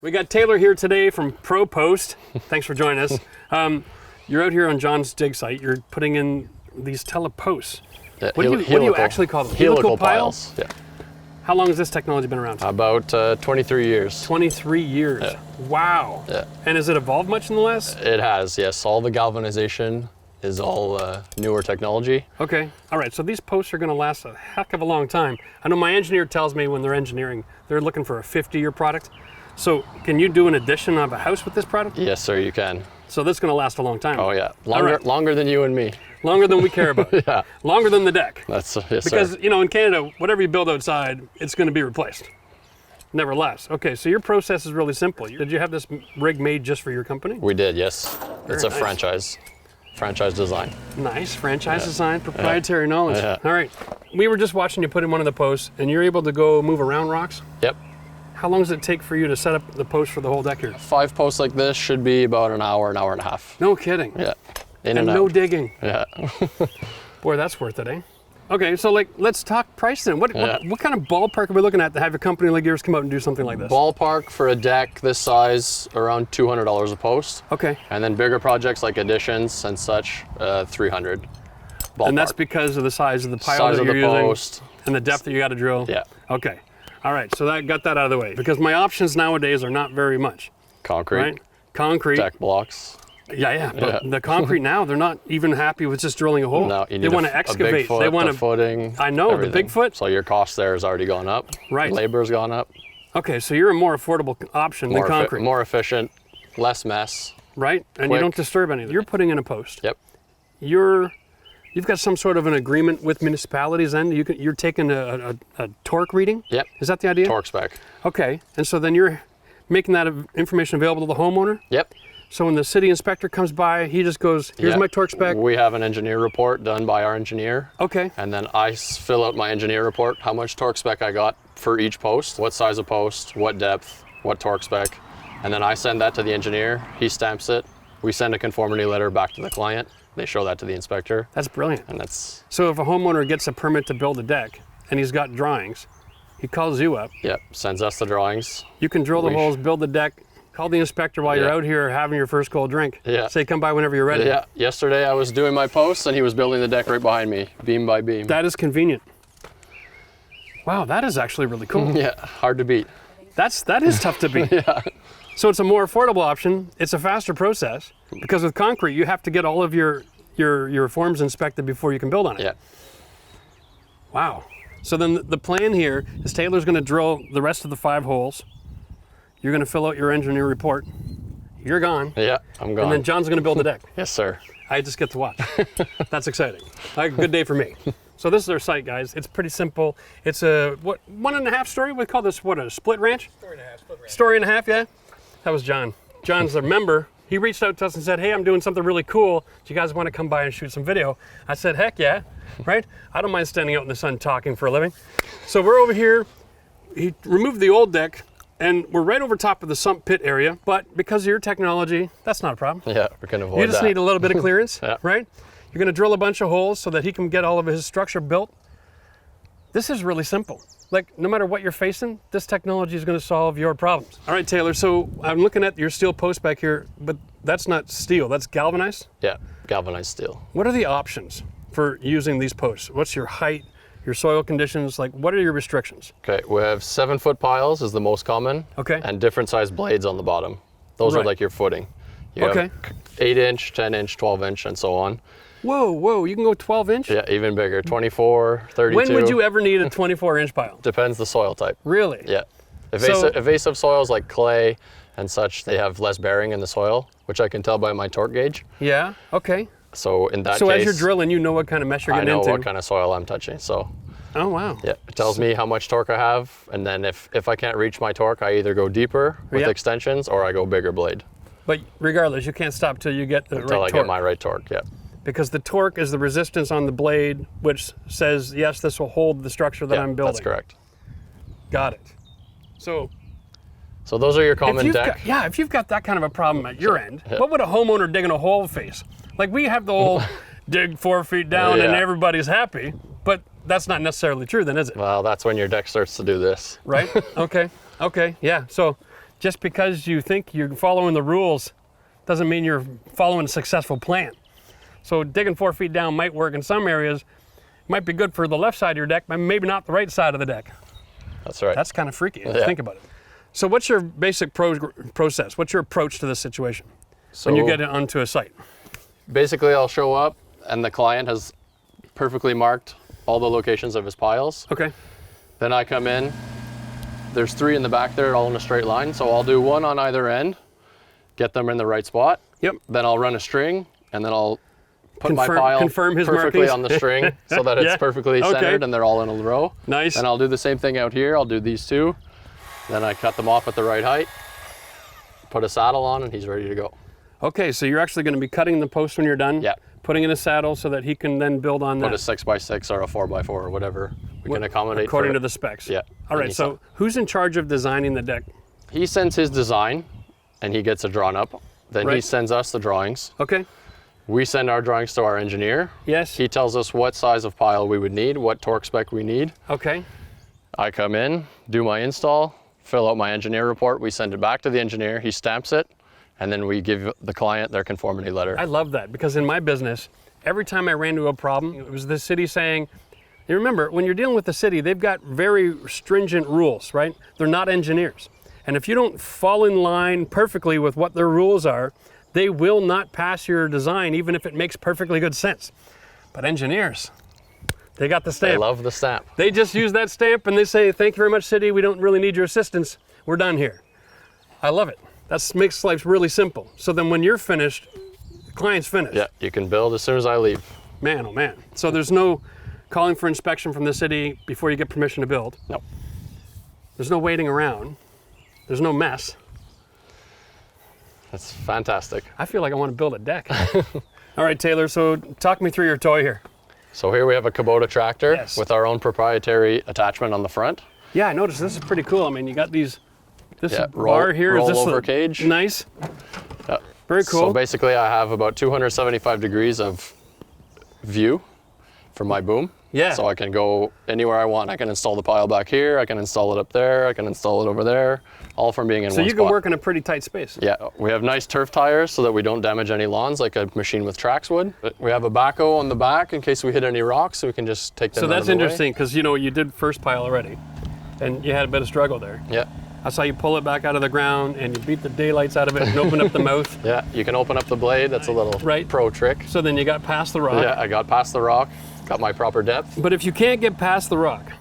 We got Taylor here today from Pro Post. Thanks for joining us. You're out here on John's dig site. You're putting in these teleposts. Yeah, what do you actually call them? Helical piles. Yeah. How long has this technology been around? About 23 years. 23 years. Yeah. Wow. Yeah. And has it evolved much in the last? It has, yes. All the galvanization is all newer technology. Okay. All right. So these posts are going to last a heck of a long time. I know my engineer tells me when they're engineering, they're looking for a 50-year product. So can you do an addition of a house with this product? Yes, sir, you can. So this is going to last a long time. Oh, yeah. Longer than you and me. Longer than we care about. Yeah. Longer than the deck. That's yes, because, sir. you know, in Canada, whatever you build outside, it's going to be replaced. Never lasts. Okay, so your process is really simple. Did you have this rig made just for your company? We did, yes. It's a nice. franchise design. Nice, franchise design, proprietary knowledge. Yeah. All right, we were just watching you put in one of the posts, and you're able to go move around rocks? Yep. How long does it take for you to set up the post for the whole deck here? 5 posts like this should be about an hour and a half. No kidding. Yeah. And no digging. Yeah. Boy, that's worth it, eh? Okay, so let's talk price then. What kind of ballpark are we looking at to have a company like yours come out and do something like this? Ballpark for a deck this size, around $200 a post. Okay. And then bigger projects like additions and such, $300. Ballpark. And that's because of the size of the pile size that of you're the using post and the depth that you got to drill. Yeah. Okay. All right. So that got that out of the way because my options nowadays are not very much. Concrete. Right. Concrete. Deck blocks. Yeah. But the concrete now, they're not even happy with just drilling a hole. No, you need they want to excavate. A big foot, they want the footing. I know everything. the Bigfoot. So your cost there has already gone up. Right. Labor's gone up. Okay. So you're a more affordable option than concrete. More efficient, less mess. Right. And quick. you don't disturb anything. You're putting in a post. Yep. You've got some sort of an agreement with municipalities then? You're taking a torque reading? Yep. Is that the idea? Torque spec. Okay, and so then you're making that information available to the homeowner? Yep. So when the city inspector comes by, he just goes, here's my torque spec? We have an engineer report done by our engineer. Okay. And then I fill out my engineer report, how much torque spec I got for each post, what size of post, what depth, what torque spec. And then I send that to the engineer, he stamps it. We send a conformity letter back to the client. They show that to the inspector. That's brilliant. And that's... So if a homeowner gets a permit to build a deck and he's got drawings, he calls you up. Yep, sends us the drawings. You can drill the holes, build the deck, call the inspector while you're out here having your first cold drink. Yeah. Say, come by whenever you're ready. Yeah, yesterday I was doing my posts and he was building the deck right behind me, beam by beam. That is convenient. Wow, that is actually really cool. Yeah, hard to beat. That is tough to beat. Yeah. So it's a more affordable option. It's a faster process because with concrete, you have to get all of your forms inspected before you can build on it. Yeah. Wow. So then the plan here is Taylor's going to drill the rest of the 5 holes. You're going to fill out your engineer report. You're gone. Yeah, I'm gone. And then John's going to build the deck. Yes, sir. I just get to watch. That's exciting. Like, good day for me. So this is our site, guys. It's pretty simple. It's a, 1.5 story? We call this, a split ranch? Story and a half, split ranch. Story and a half, yeah? That was John. John's a member. He reached out to us and said, hey, I'm doing something really cool. Do you guys want to come by and shoot some video? I said, heck yeah, right? I don't mind standing out in the sun talking for a living. So we're over here. He removed the old deck, and we're right over top of the sump pit area. But because of your technology, that's not a problem. Yeah, we can avoid that. You just need a little bit of clearance, Yeah. right? You're going to drill a bunch of holes so that he can get all of his structure built. This is really simple. Like, no matter what you're facing, this technology is going to solve your problems. All right, Taylor, so I'm looking at your steel post back here, but that's not steel, that's galvanized? Yeah, galvanized steel. What are the options for using these posts? What's your height, your soil conditions? Like, what are your restrictions? Okay, we have 7-foot piles is the most common. Okay. And different size blades on the bottom. Those are like your footing. You okay. 8-inch, 10-inch, 12-inch, and so on. Whoa, you can go 12-inch? Yeah, even bigger, 24, 32. When would you ever need a 24-inch pile? Depends the soil type. Really? Yeah. Evasive soils like clay and such, they have less bearing in the soil, which I can tell by my torque gauge. Yeah, okay. So in that case... So as you're drilling, you know what kind of mesh you're getting into? I know what kind of soil I'm touching, so... Oh, wow. Yeah, it tells me how much torque I have, and then if I can't reach my torque, I either go deeper with extensions or I go bigger blade. But regardless, you can't stop till you get the right torque. Until I get my right torque, yeah. Because the torque is the resistance on the blade, which says, yes, this will hold the structure that I'm building. That's correct. Got it. So those are your common deck. If you've got that kind of a problem at your end, what would a homeowner digging a hole face? Like, we have the whole dig 4 feet down and everybody's happy, but that's not necessarily true then, is it? Well, that's when your deck starts to do this. Right? Okay, yeah. So just because you think you're following the rules doesn't mean you're following a successful plan. So digging 4 feet down might work in some areas, might be good for the left side of your deck, but maybe not the right side of the deck. That's right. That's kind of freaky if you think about it. So what's your basic process? What's your approach to this situation when you get it onto a site? Basically, I'll show up and the client has perfectly marked all the locations of his piles. Okay. Then I come in, there's 3 in the back there, all in a straight line. So I'll do 1 on either end, get them in the right spot. Yep. Then I'll run a string and then I'll put my pile confirm his perfectly markings. on the string so that it's perfectly centered and they're all in a row. Nice. And I'll do the same thing out here. I'll do these 2. Then I cut them off at the right height, put a saddle on, and he's ready to go. Okay, so you're actually going to be cutting the post when you're done? Yeah. Putting in a saddle so that he can then build on Put that. a 6x6 or a 4x4 or whatever we can accommodate. According to the specs. Yeah. All right, so who's in charge of designing the deck? He sends his design and he gets it drawn up. Then he Right. sends us the drawings. Okay. We send our drawings to our engineer. Yes. He tells us what size of pile we would need, what torque spec we need. Okay. I come in, do my install, fill out my engineer report. We send it back to the engineer. He stamps it, and then we give the client their conformity letter. I love that because in my business, every time I ran into a problem, it was the city saying, you remember, when you're dealing with the city, they've got very stringent rules, right? They're not engineers. And if you don't fall in line perfectly with what their rules are, they will not pass your design, even if it makes perfectly good sense. But engineers, they got the stamp. They love the stamp. They just use that stamp and they say, thank you very much, city. We don't really need your assistance. We're done here. I love it. That makes life really simple. So then when you're finished, the client's finished. Yeah, you can build as soon as I leave. Man, oh man. So there's no calling for inspection from the city before you get permission to build. No. There's no waiting around. There's no mess. That's fantastic. I feel like I want to build a deck. All right, Taylor, so talk me through your toy here. So here we have a Kubota tractor Yes. with our own proprietary attachment on the front. Yeah, I noticed this is pretty cool. I mean, you got this bar roll- here. Is this rollover cage. Nice. Yeah. Very cool. So basically I have about 275 degrees of view for my boom. Yeah. So I can go anywhere I want. I can install the pile back here, I can install it up there, I can install it over there, all from being in So one you spot. can work in a pretty tight space. Yeah, we have nice turf tires so that we don't damage any lawns like a machine with tracks would. But we have a backhoe on the back in case we hit any rocks so we can just take them So out of that's the way. interesting because you know you did first pile already, and you had a bit of struggle there. Yeah. I saw you pull it back out of the ground and you beat the daylights out of it and open up the mouth. Yeah, you can open up the blade. That's a little Right. pro trick. So then you got past the rock. Yeah, I got past the rock, got my proper depth. But if you can't get past the rock,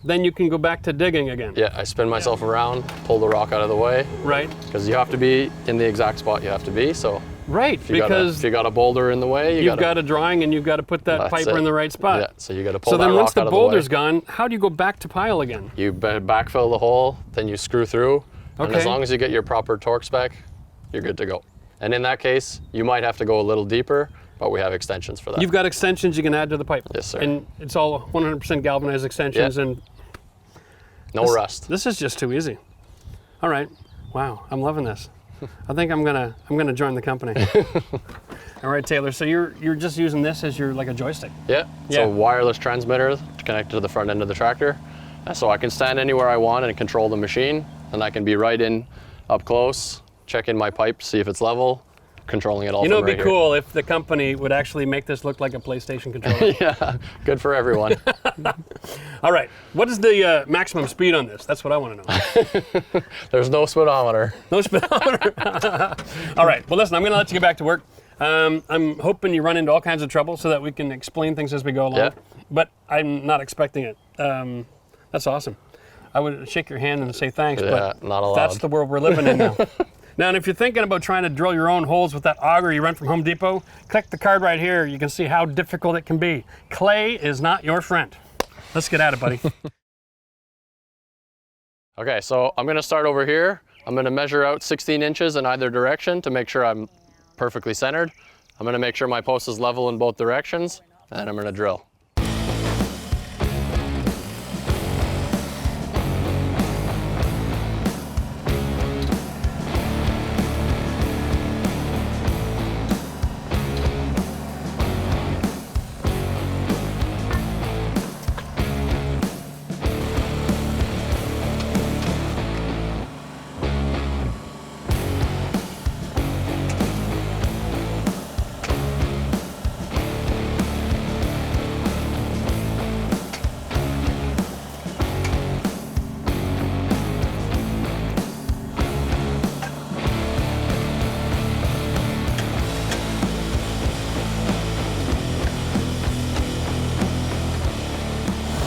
then you can go back to digging again. Yeah, I spin myself around, pull the rock out of the way, Right. because you have to be in the exact spot you have to be. So Right. if Because you got a boulder in the way, you've got a drawing and you've got to put that That's piper it. in the right spot. Yeah, so you got to pull So that then rock once the out of the way. boulder's gone, how do you go back to pile again? You backfill the hole, then you screw through, and Okay. as long as you get your proper torque spec, you're good to go. And in that case, you might have to go a little deeper, but we have extensions for that. You've got extensions you can add to the pipe. Yes, sir. And it's all 100% galvanized extensions, Yeah. and No rust. this is just too easy. All right. Wow, I'm loving this. I think I'm gonna join the company. All right, Taylor. So you're just using this as your like a joystick. Yeah, it's Yeah. a wireless transmitter connected to the front end of the tractor. So I can stand anywhere I want and control the machine, and I can be right in, up close, check in my pipe, see if it's level, controlling it all You know, from it'd be right cool if the company would actually make this look like a PlayStation controller. here. Yeah, good for everyone. All right. What is the maximum speed on this? That's what I want to know. There's no speedometer. No speedometer. All right. Well, listen, I'm going to let you get back to work. I'm hoping you run into all kinds of trouble so that we can explain things as we go along. Yeah. But I'm not expecting it. That's awesome. I would shake your hand and say thanks, Yeah, but not allowed. that's the world we're living in now. Now, and if you're thinking about trying to drill your own holes with that auger you rent from Home Depot, click the card right here. You can see how difficult it can be. Clay is not your friend. Let's get at it, buddy. Okay, so I'm gonna start over here. I'm gonna measure out 16 inches in either direction to make sure I'm perfectly centered. I'm gonna make sure my post is level in both directions, and then I'm gonna drill.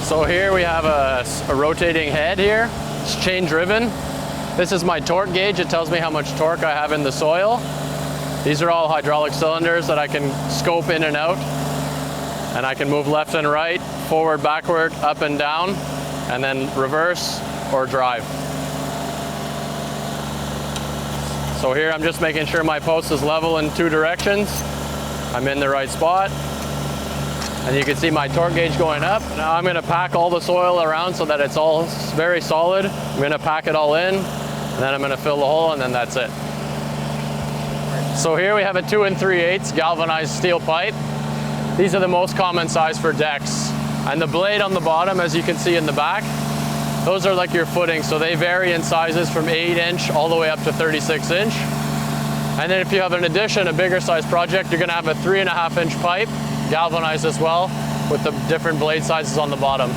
So here we have a rotating head here. It's chain driven. This is my torque gauge. It tells me how much torque I have in the soil. These are all hydraulic cylinders that I can scope in and out. And I can move left and right, forward, backward, up and down, and then reverse or drive. So here I'm just making sure my post is level in 2 directions. I'm in the right spot. And you can see my torque gauge going up. Now I'm gonna pack all the soil around so that it's all very solid. I'm gonna pack it all in, and then I'm gonna fill the hole, and then that's it. So here we have a 2 3/8 galvanized steel pipe. These are the most common size for decks. And the blade on the bottom, as you can see in the back, those are like your footings. So they vary in sizes from 8-inch all the way up to 36-inch. And then if you have an addition, a bigger size project, you're gonna have a 3.5-inch pipe, galvanized as well, with the different blade sizes on the bottom.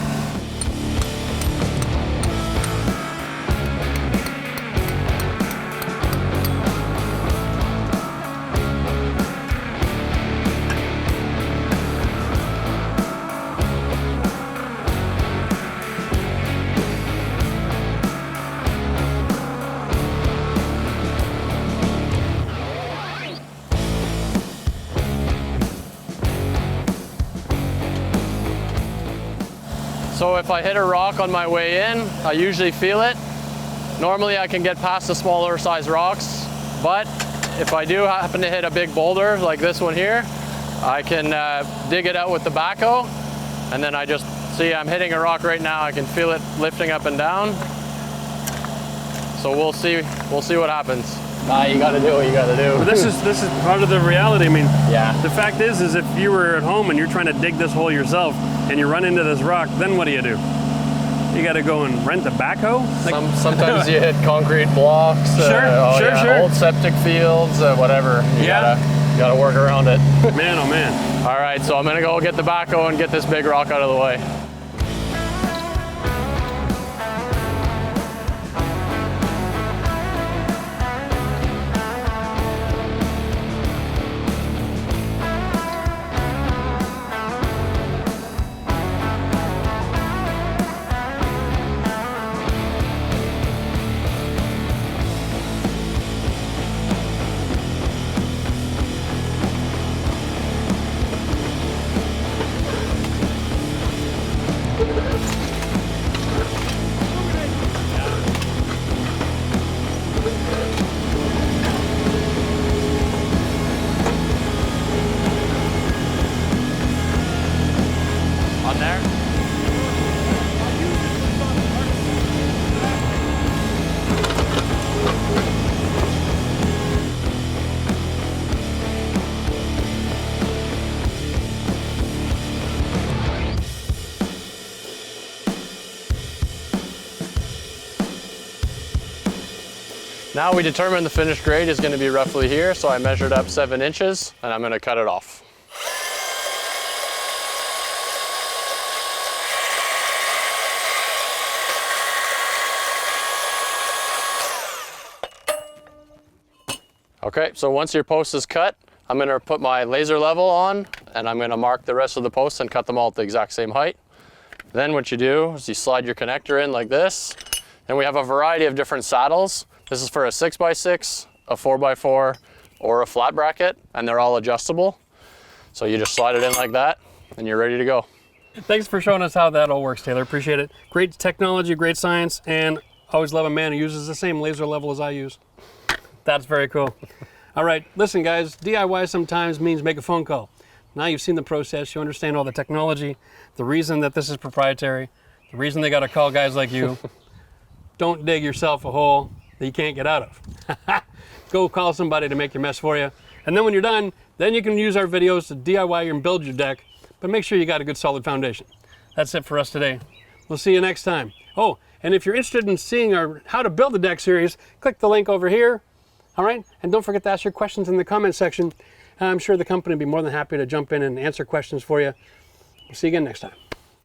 So if I hit a rock on my way in, I usually feel it. Normally I can get past the smaller size rocks, but if I do happen to hit a big boulder like this one here, I can dig it out with the backhoe, and then I just see I'm hitting a rock right now. I can feel it lifting up and down. So we'll see what happens. You gotta do what you gotta do. But this is part of the reality. I mean, yeah. The fact is if you were at home and you're trying to dig this hole yourself and you run into this rock, then what do? You got to go and rent a backhoe? Like, sometimes you hit concrete blocks. Sure. Old septic fields, whatever. You gotta work around it. Man, oh man. All right, so I'm gonna go get the backhoe and get this big rock out of the way. On there? Now we determined the finished grade is going to be roughly here, so I measured up 7 inches and I'm going to cut it off. Okay, so once your post is cut, I'm going to put my laser level on, and I'm going to mark the rest of the posts and cut them all at the exact same height. Then what you do is you slide your connector in like this, and we have a variety of different saddles. This is for a 6x6, a 4x4, or a flat bracket, and they're all adjustable. So you just slide it in like that, and you're ready to go. Thanks for showing us how that all works, Taylor. Appreciate it. Great technology, great science, and always love a man who uses the same laser level as I use. That's very cool. All right, listen guys, DIY sometimes means make a phone call. Now you've seen the process, you understand all the technology, the reason that this is proprietary, the reason they got to call guys like you. Don't dig yourself a hole that you can't get out of. Go call somebody to make your mess for you. And then when you're done, then you can use our videos to DIY and build your deck, but make sure you got a good solid foundation. That's it for us today. We'll see you next time. Oh, and if you're interested in seeing our How to Build a Deck series, click the link over here. All right, and don't forget to ask your questions in the comment section. I'm sure the company will be more than happy to jump in and answer questions for you. We'll see you again next time.